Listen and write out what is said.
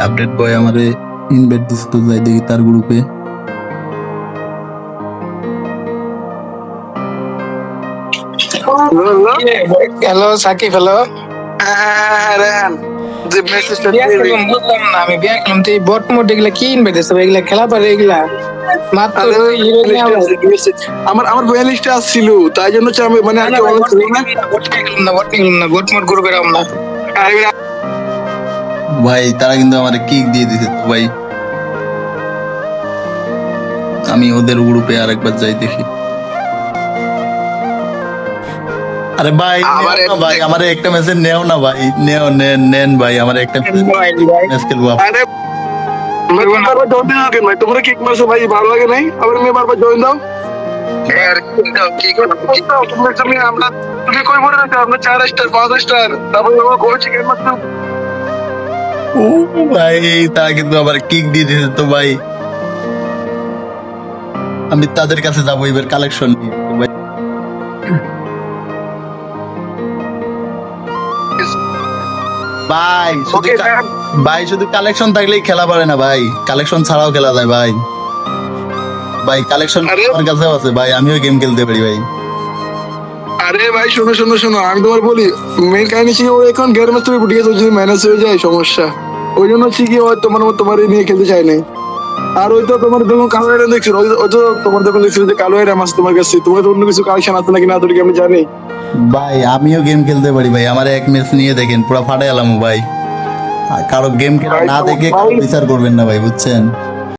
Update বয় আমারে invite দিছে, তো যাই দেখি তার গ্রুপে। Hello Shakib, hello. রেহান যে মেসেজটা বুঝলাম না, আমি বিয়া করলাম তো এই বট মোড এগুলা কি ইনভাইট দিছে এগুলা খেলা পারে এগুলা মাত্র হিরো নিয়ে আমার আমার বইয়া লিস্টে আসছিল, তাই জন্য হচ্ছে আমি মানে আর কি অনেক বট মোড গ্রুপে রাম না। ভাই তারা কিন্তু আমারে কিক দিয়ে দিছে তো ভাই, আমি ওদের গ্রুপে আরেকবার যাই দেখি। আরে ভাই আবার নেও না ভাই, আমারে একটা মেসেজ নেও না ভাই, নেন ভাই, আমারে একটা ম্যাচ খেলবো। আরে বারবার জয়েন দিও কেন ভাই? তোমরা কিক মারছো ভাই, ভালো লাগে নাই? আবার মেয়ে বারবার জয়েন দাও। তুমি কই বলে রাখো আমরা 4 স্টার 5 স্টার, তারপর আমরা কোচিং এর মাত্র ও ভাই তারা কিন্তু আবার কিক দিয়ে দিছে তো ভাই, আমি তাদের কাছে যাবো এবার কালেকশন নিয়ে তো ভাই। ভাই শুধু ওকে ম্যাম। ভাই শুধু কালেকশন থাকলেই খেলা পারে না ভাই, কালেকশন ছাড়াও খেলা যায় ভাই। ভাই কালেকশন আরে আমার কাছেও আছে ভাই, আমিও গেম খেলতে পারি ভাই। আরে ভাই শোনো শোনো শোনো, আমি তোমার বলি মেন কাহিনী ছিল ও এখন গের মাস তুমি ফুটিয়ে যদি মাইনাস হয়ে যায় সমস্যা, ওই জন্য হচ্ছে কি হয় তোমার তোমার নিয়ে খেলতে চাই নাই। আর ওই তো তোমার দেখুন কালো এরা দেখছিল, ওই তো তোমার দেখুন দেখছিল যে কালো এরা মাছ তোমার কাছে, তোমার তো অন্য কিছু কালেকশন আছে নাকি না তোর কি আমি জানি। ভাই আমিও গেম খেলতে পারি ভাই, আমার এক ম্যাচ নিয়ে দেখেন পুরো ফাটাই এলাম ভাই। আর কারো গেম খেলা ভাই, না দেখে ভাই। বিচার করবেন না ভাই, বুঝছেন।